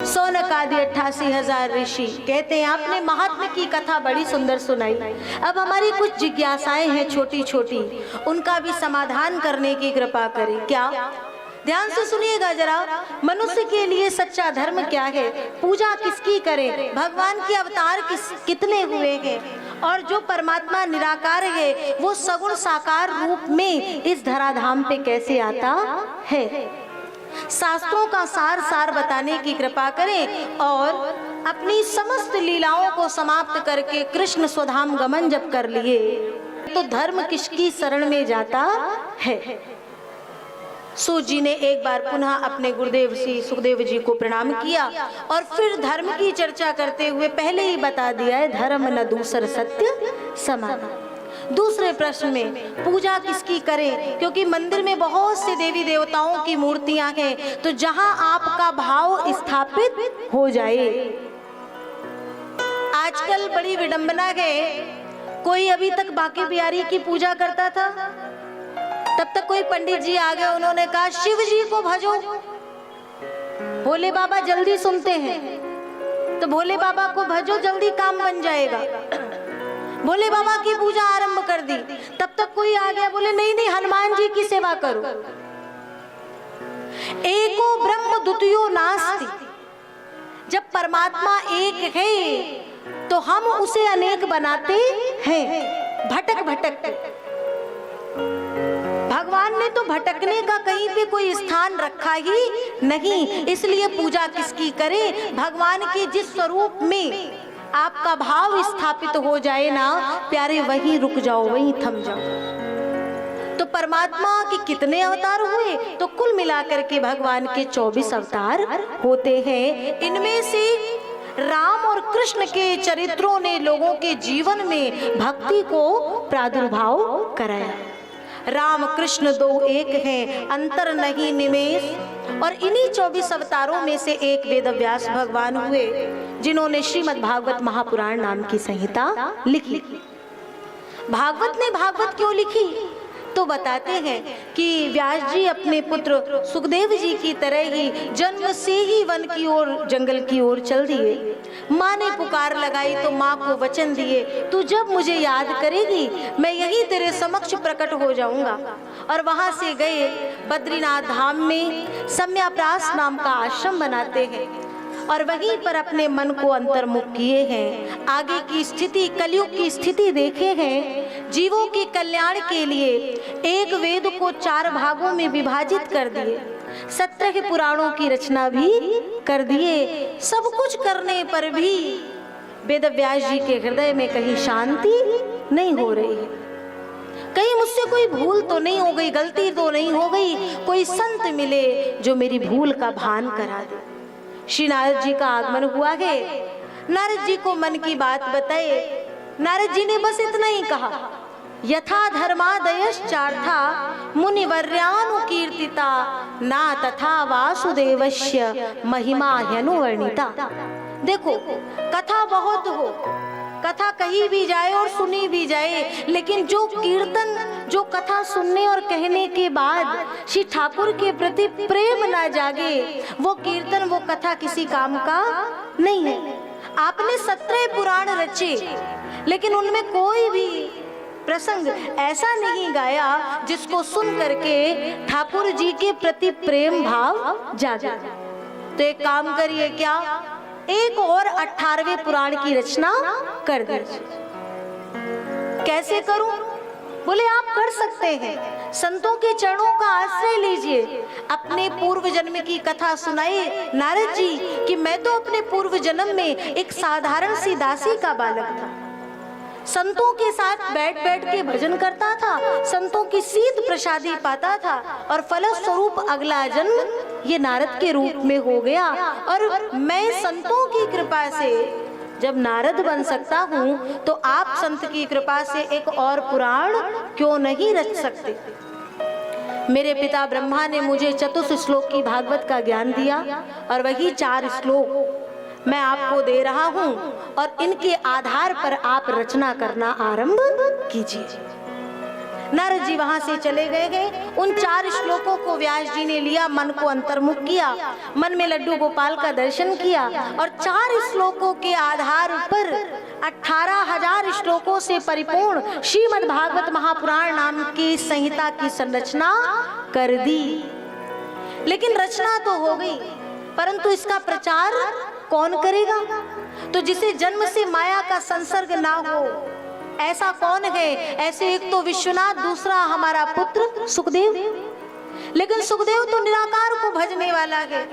सौनक आदि 88,000 ऋषि। कहते हैं आपने महात्मा की कथा बड़ी सुंदर सुनाई। अब हमारी कुछ जिज्ञासाएं हैं छोटी छोटी, उनका भी समाधान करने की कृपा करें। क्या? ध्यान से सुनिएगा जरा। मनुष्य के लिए सच्चा धर्म क्या है? पूजा किसकी करें? भगवान के अवतार कितने हुए हैं? और जो परमात्मा निराकार है वो सगुण साकार रूप में इस धराधाम पे कैसे आता है? शास्त्रों का सार सार बताने की कृपा करें और अपनी समस्त लीलाओं को समाप्त करके कृष्ण स्वधाम गमन जब कर लिए तो धर्म किसकी शरण में जाता है? सूत जी ने एक बार पुनः अपने गुरुदेव श्री सुखदेव जी को प्रणाम किया और फिर धर्म की चर्चा करते हुए पहले ही बता दिया है, धर्म न दूसर सत्य समान। दूसरे प्रश्न में पूजा किसकी करें? क्योंकि मंदिर में बहुत से देवी देवताओं की मूर्तियां हैं, तो जहां आपका भाव स्थापित हो जाए। आजकल बड़ी विडंबना है, कोई अभी तक बांके बिहारी की पूजा करता था, तब तक कोई पंडित जी आ गए, उन्होंने कहा शिव जी को भजो, भोले बाबा जल्दी सुनते हैं, तो भोले बाबा को भजो जल्दी काम बन जाएगा। भोले बाबा की पूजा आरंभ कर दी, तब तक कोई आ गया, बोले नहीं नहीं हनुमान जी की सेवा करो। एको ब्रह्म द्वितीयो नास्ति। जब परमात्मा एक है तो हम उसे अनेक बनाते हैं भटक भटक के। भगवान ने तो भटकने का कहीं पे कोई स्थान रखा ही नहीं, इसलिए पूजा किसकी करें? भगवान के जिस स्वरूप में आपका भाव स्थापित हो जाए ना प्यारे, वहीं रुक जाओ, वहीं थम जाओ। तो परमात्मा के कितने अवतार हुए? तो कुल मिलाकर के भगवान के 24 अवतार होते हैं। इनमें से राम और कृष्ण के चरित्रों ने लोगों के जीवन में भक्ति को प्रादुर्भाव कराया। राम कृष्ण दो एक हैं, अंतर नहीं निमेष। और इन्हीं 24 अवतारों में से एक वेदव्यास भगवान हुए, जिन्होंने श्रीमद् भागवत महापुराण नाम की संहिता लिखी। भागवत ने भागवत क्यों लिखी? तो बताते हैं कि व्यास जी अपने पुत्र सुखदेव जी की तरह ही जन्म से ही वन की ओर, जंगल की ओर चल दिए। माँ ने पुकार लगाई तो माँ को वचन दिए, तू जब मुझे याद करेगी मैं यही तेरे समक्ष प्रकट हो जाऊंगा। और वहां से गए बद्रीनाथ धाम में सम्याप्रास नाम का आश्रम बनाते हैं और वहीं पर अपने मन को अंतर्मुख किए हैं। आगे की स्थिति, कलयुग की स्थिति देखे हैं। जीवों के कल्याण के लिए एक वेद को 4 भागों में विभाजित कर दिए, 17 पुराणों की रचना भी कर दिए। सब कुछ करने पर भी वेदव्यास जी के हृदय में कहीं शांति नहीं हो रही है। कहीं मुझसे कोई भूल तो नहीं हो गई, गलती तो नहीं हो गई, कोई संत मिले जो मेरी भूल का भान करा दे। श्री नारद जी का आगमन हुआ है। नारद जी को मन की बात बताए। नारद जी ने बस इतना ही कहा, यथा धर्मादयश्चार्था मुनिवर्यानुकीर्तिता ना तथा वासुदेवस्य महिमा ह्यनुवर्णिता। देखो कथा बहुत हो, कथा कही भी जाए और सुनी भी जाए, लेकिन जो कीर्तन, जो कथा सुनने और कहने के बाद श्री ठाकुर के प्रति प्रेम ना जागे, वो कीर्तन, वो कथा किसी काम का नहीं है। आपने 17 पुराण रचे, लेकिन उनमें कोई भी प्रसंग ऐसा नहीं गाया जिसको सुन करके ठाकुर जी के प्रति प्रेम भाव जागे। तो एक काम करिए, क्या एक और 18वें पुराण की रचना कर दीजिए। कैसे करूं? बोले आप कर सकते हैं, संतों के चरणों का आश्रय लीजिए, अपने पूर्व जन्म की कथा सुनाइए नारद जी कि मैं तो अपने पूर्व जन्म में एक साधारण सी दासी का बालक था, संतों के साथ बैठ बैठ के भजन करता था, संतों की शीत प्रसादी पाता था और फलस्वरूप अगला जन्म ये नारद के रूप में हो गया। और मैं संतों की कृपा से जब नारद बन सकता हूँ तो आप संत की कृपा से एक और पुराण क्यों नहीं रच सकते? मेरे पिता ब्रह्मा ने मुझे चतुर्थ श्लोक की भागवत का ज्ञान दिया और वही 4 श्लोक मैं आपको दे रहा हूँ और इनके आधार पर आप रचना करना आरंभ कीजिए। नारद जी वहां से चले गए। उन 4 श्लोकों को व्यास जी ने लिया, मन को अंतर्मुख किया, मन में लड्डू गोपाल का दर्शन किया और 4 श्लोकों के आधार पर 18,000 श्लोकों से परिपूर्ण श्रीमद् भागवत महापुराण नाम की संहिता की संरचना कर दी। लेकिन रचना तो हो गई, परंतु इसका प्रचार कौन करेगा? तो जिसे जन्म से माया का संसर्ग ना हो, ऐसा कौन है? ऐसे एक तो विश्वनाथ, दूसरा हमारा पुत्र सुखदेव। लेकिन सुखदेव तो निराकार को भजने वाला है,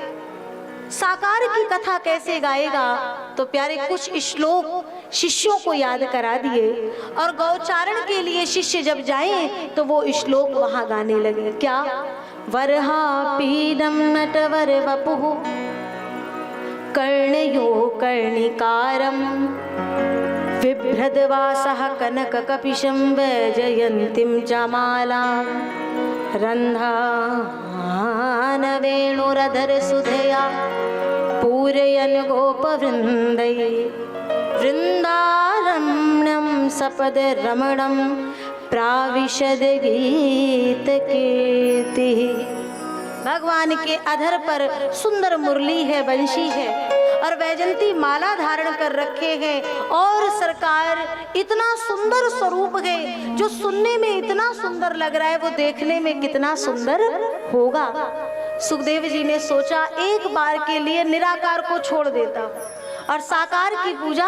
साकार की कथा कैसे गाएगा? तो प्यारे कुछ श्लोक शिष्यों को याद करा दिए और गौचारण के लिए शिष्य जब जाएं तो वो श्लोक वहां गाने लगे। क्या? वरहा पीडम नटवर वपुः कर्णयो कर्णिकारम बिभ्रद्वासः कनककपिशं वैजयन्तीं चामालां रन्ध्रानवेणुरधरसुधया पूरयन् गोपवृन्दैः वृन्दारम्यं सपदरमणं प्राविशद गीतकीर्तिः। भगवान के अधर पर सुंदर मुरली है, बंशी है और वैजंती माला धारण कर रखे हैं और सरकार इतना सुंदर स्वरूप है जो सुनने में इतना सुंदर लग रहा है, वो देखने में कितना सुंदर होगा। सुखदेव जी ने सोचा एक बार के लिए निराकार को छोड़ देता हूँ और साकार की पूजा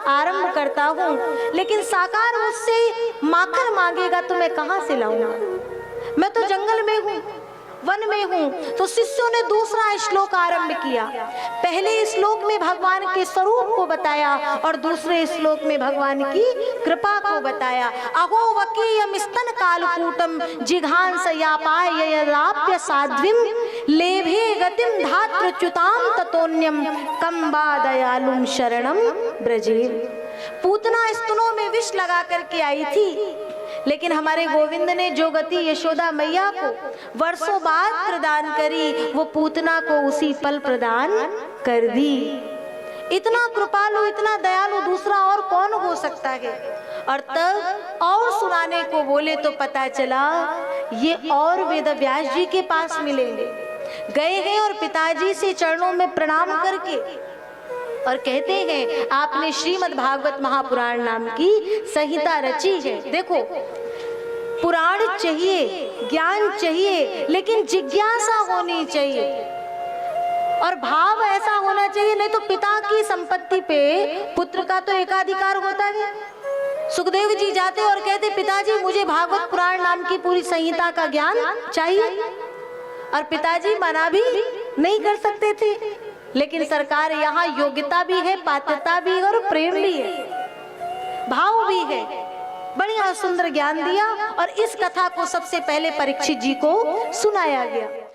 आरंभ करता हूँ, लेकिन साकार मुझसे माखन मांगेगा तो मैं कहाँ से लाऊंगा? मैं तो जंगल में हूँ, वन में हूँ। तो शिष्यों ने दूसरा श्लोक आरंभ किया। पहले श्लोक में भगवान के स्वरूप को बताया और दूसरे श्लोक में भगवान की कृपा को बताया। अहो वकीयम स्तन कालकूटम जिघांसयापाय्यलाप्य साध्वीं लेभे गतिम धात्रच्युताम ततोन्यम कंबा दयालुम शरणम ब्रजे। पूतना स्तनों में विष लगा करके आई थी, लेकिन हमारे गोविंद ने जो गति यशोदा मैया को वर्षों बाद प्रदान करी, वो पूतना को उसी पल प्रदान कर दी। इतना कृपालु, इतना दयालु दूसरा और कौन हो सकता है? और तब और सुनाने को बोले तो पता चला ये और वेद व्यास जी के पास मिलेंगे। गए हैं और पिताजी से चरणों में प्रणाम करके और कहते हैं आपने श्रीमद् भागवत महापुराण नाम की संहिता रची है। देखो, पुराण चाहिए, ज्ञान चाहिए, लेकिन जिज्ञासा होनी चाहिए और भाव ऐसा होना चाहिए। नहीं तो पिता की संपत्ति पे पुत्र का तो एकाधिकार होता है। सुखदेव जी जाते और कहते पिताजी मुझे भागवत पुराण नाम की पूरी संहिता का ज्ञान चाहिए, और पिताजी मना भी नहीं कर सकते थे। लेकिन सरकार यहाँ योग्यता भी है, पात्रता भी है और प्रेम भी है, भाव भी है। बढ़िया सुंदर ज्ञान दिया और इस कथा को सबसे पहले परीक्षित जी को सुनाया गया।